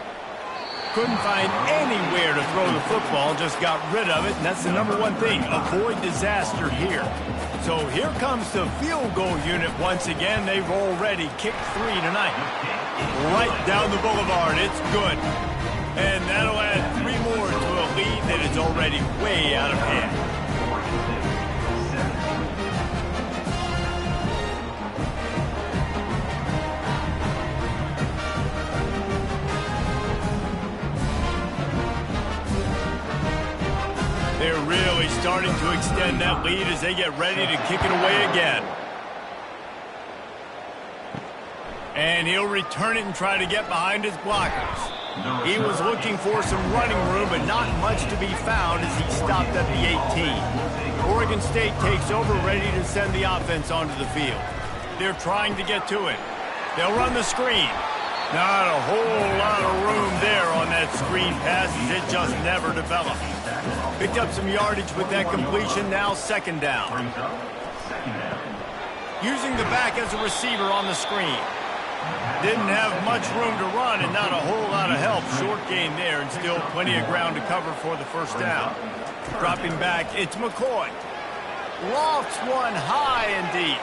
Couldn't find anywhere to throw the football, just got rid of it, and that's the #1 thing. Avoid disaster here. So here comes the field goal unit once again. They've already kicked 3 tonight. Right down the boulevard. It's good. And that'll add 3 more to a lead that is already way out of hand. They're really starting to extend that lead as they get ready to kick it away again. And he'll return it and try to get behind his blockers. He was looking for some running room, but not much to be found as he stopped at the 18. Oregon State takes over, ready to send the offense onto the field. They're trying to get to it. They'll run the screen. Not a whole lot of room there on that screen pass as it just never developed. Picked up some yardage with that completion, now 2nd down. Using the back as a receiver on the screen. Didn't have much room to run and not a whole lot of help. Short gain there and still plenty of ground to cover for the 1st down. Dropping back, it's McCoy. Lofts one high and deep.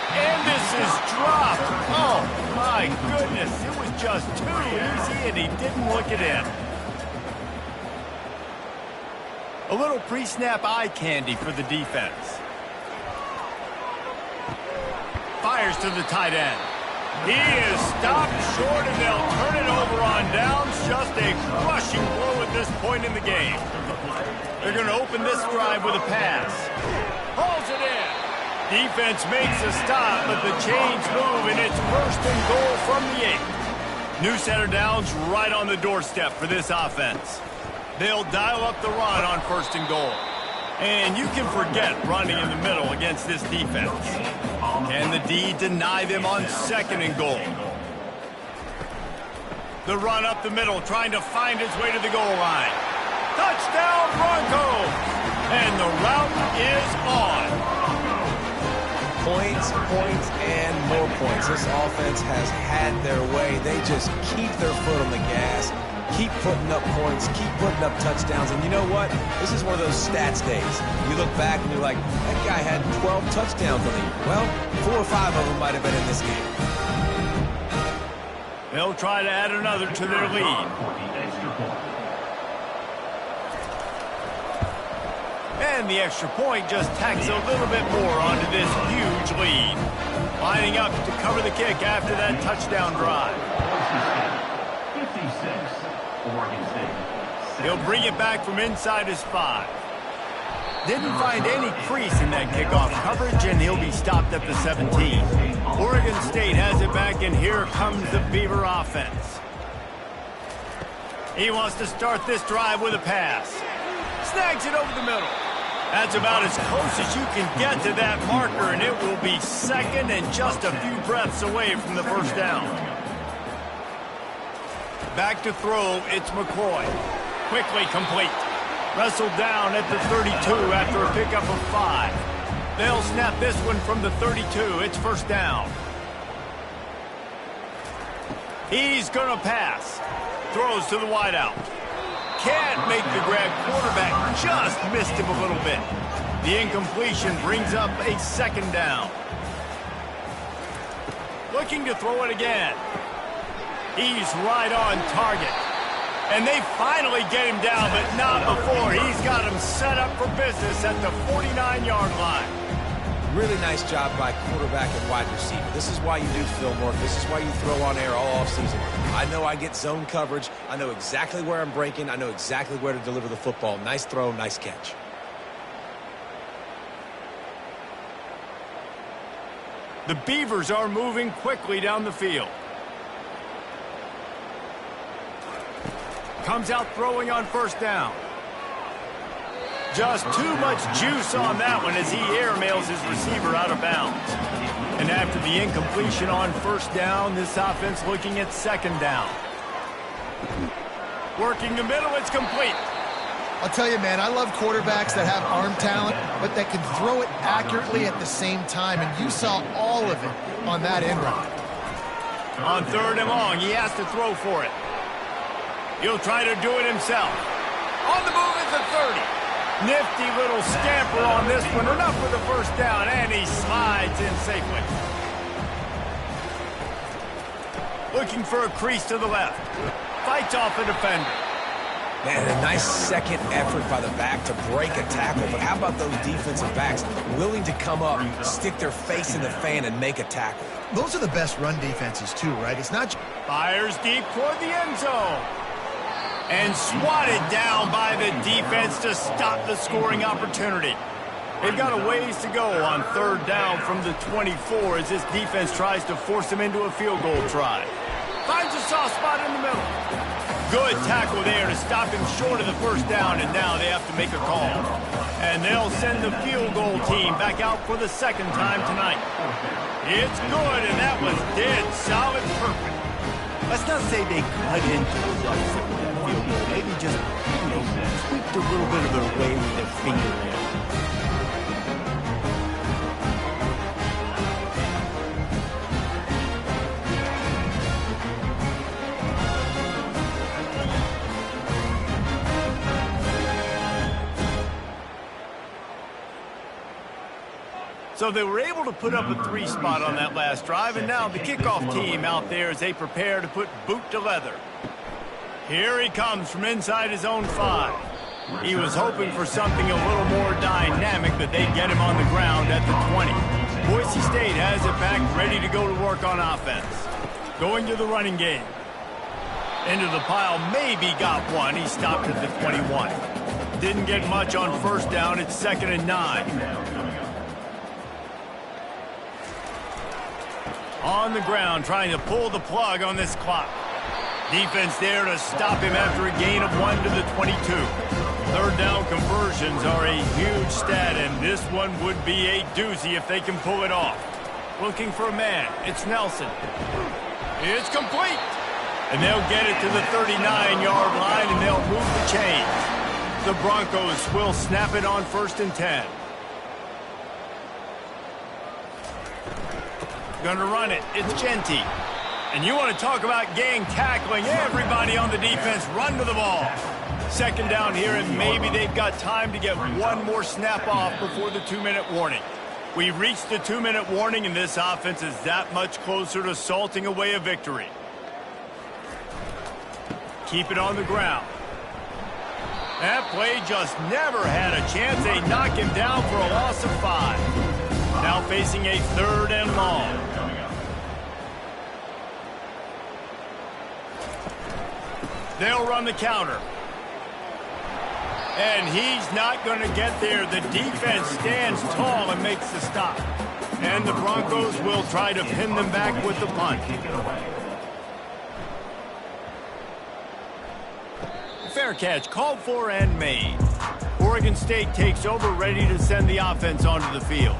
And this is dropped. Oh, my goodness. It was just too easy, and he didn't look it in. A little pre-snap eye candy for the defense. Fires to the tight end. He is stopped short, and they'll turn it over on downs. Just a crushing blow at this point in the game. They're going to open this drive with a pass. Hauls it in. Defense makes a stop, but the chains move, and it's first and goal from the 8. New center downs right on the doorstep for this offense. They'll dial up the run on first and goal. And you can forget running in the middle against this defense. Can the D deny them on second and goal? The run up the middle, trying to find his way to the goal line. Touchdown, Broncos! And the route is on. Points, points, and more points. This offense has had their way. They just keep their foot on the gas, keep putting up points, keep putting up touchdowns. And you know what? This is one of those stats days. You look back and you're like, that guy had 12 touchdowns on the year. Well, 4 or 5 of them might have been in this game. They'll try to add another to their lead. And the extra point just tacks a little bit more onto this huge lead. Lining up to cover the kick after that touchdown drive. 56, Oregon State. He'll bring it back from inside his 5. Didn't find any crease in that kickoff coverage, and he'll be stopped at the 17. Oregon State has it back, and here comes the Beaver offense. He wants to start this drive with a pass. Snags it over the middle. That's about as close as you can get to that marker, and it will be second and just a few breaths away from the first down. Back to throw, it's McCoy. Quickly complete. Wrestled down at the 32 after a pickup of 5. They'll snap this one from the 32. It's first down. He's going to pass. Throws to the wideout. Can't make the grab. Quarterback just missed him a little bit. The incompletion brings up a second down. Looking to throw it again. He's right on target. And they finally get him down, but not before. He's got him set up for business at the 49-yard line. Really nice job by quarterback and wide receiver. This is why you do film work. This is why you throw on air all offseason. I know I get zone coverage. I know exactly where I'm breaking. I know exactly where to deliver the football. Nice throw, nice catch. The Beavers are moving quickly down the field. Comes out throwing on first down. Just too much juice on that one as he airmails his receiver out of bounds. And after the incompletion on first down, this offense looking at second down. Working the middle, it's complete. I'll tell you, man, I love quarterbacks that have arm talent, but that can throw it accurately at the same time, and you saw all of it on that end run. On third and long, he has to throw for it. He'll try to do it himself. On the move is the 30. Nifty little scamper on this one. Enough for the first down, and he slides in safely. Looking for a crease to the left. Fights off the defender. Man, a nice second effort by the back to break a tackle. But how about those defensive backs willing to come up, stick their face in the fan, and make a tackle? Those are the best run defenses, too, right? It's not... Fires deep toward the end zone. And swatted down by the defense to stop the scoring opportunity. They've got a ways to go on third down from the 24 as this defense tries to force them into a field goal try. Finds a soft spot in the middle. Good tackle there to stop him short of the first down, and now they have to make a call. And they'll send the field goal team back out for the second time tonight. It's good, and that was dead solid perfect. Let's not say they cut into the left foot with that field goal. Maybe just, tweaked a little bit of their way with their fingernail. So they were able to put up a 3 spot on that last drive, and now the kickoff team out there as they prepare to put boot to leather. Here he comes from inside his own 5. He was hoping for something a little more dynamic, but they get him on the ground at the 20. Boise State has it back, ready to go to work on offense. Going to the running game. Into the pile, maybe got one. He stopped at the 21. Didn't get much on first down. It's 2nd and 9. On the ground, trying to pull the plug on this clock. Defense there to stop him after a gain of 1 to the 22. Third down conversions are a huge stat, and this one would be a doozy if they can pull it off. Looking for a man. It's Nelson. It's complete. And they'll get it to the 39-yard line, and they'll move the chains. The Broncos will snap it on 1st and 10. Gonna run it. It's Genty. And you want to talk about gang tackling. Everybody on the defense run to the ball. Second down here, and maybe they've got time to get one more snap off before the 2-minute warning. We reached the 2-minute warning, and this offense is that much closer to salting away a victory. Keep it on the ground. That play just never had a chance. They knock him down for a loss of 5. Now facing a 3rd and long. They'll run the counter. And he's not going to get there. The defense stands tall and makes the stop. And the Broncos will try to pin them back with the punt. Fair catch, called for and made. Oregon State takes over, ready to send the offense onto the field.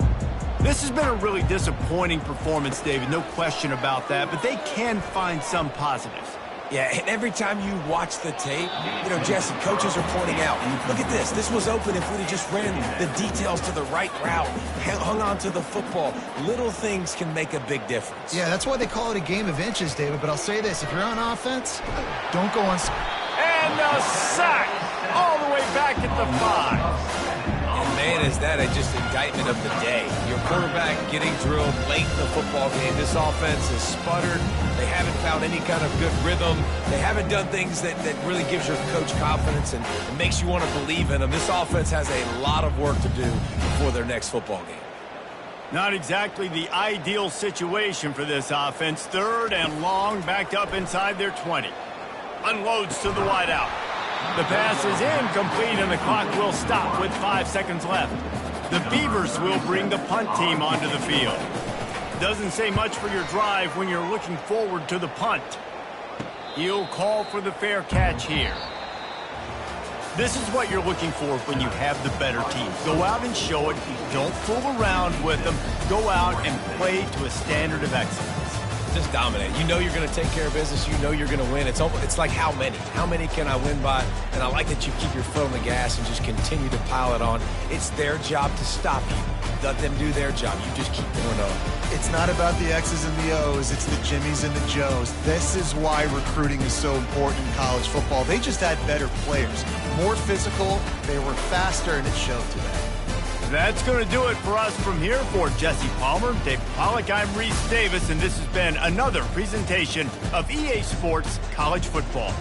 This has been a really disappointing performance, David, no question about that, but they can find some positives. Yeah, and every time you watch the tape, you know, Jesse, coaches are pointing out, look at this. This was open if we'd have just ran the details to the right route, hung on to the football. Little things can make a big difference. Yeah, that's why they call it a game of inches, David. But I'll say this, if you're on offense, don't go on... And a sack all the way back at the 5. And man, is that just indictment of the day. Your quarterback getting drilled late in the football game. This offense has sputtered. They haven't found any kind of good rhythm. They haven't done things that really gives your coach confidence and makes you want to believe in them. This offense has a lot of work to do before their next football game. Not exactly the ideal situation for this offense. 3rd and long, backed up inside their 20. Unloads to the wideout. The pass is incomplete, and the clock will stop with 5 seconds left. The Beavers will bring the punt team onto the field. Doesn't say much for your drive when you're looking forward to the punt. He'll call for the fair catch here. This is what you're looking for when you have the better team. Go out and show it. Don't fool around with them. Go out and play to a standard of excellence. Just dominate. You know you're going to take care of business. You know you're going to win. It's like how many? How many can I win by? And I like that you keep your foot on the gas and just continue to pile it on. It's their job to stop you. Let them do their job. You just keep going on. It's not about the X's and the O's. It's the Jimmies and the Joes. This is why recruiting is so important in college football. They just had better players. More physical. They were faster, and it showed today. That's going to do it for us from here. For Jesse Palmer, Dave Pollack, I'm Reese Davis, and this has been another presentation of EA Sports College Football.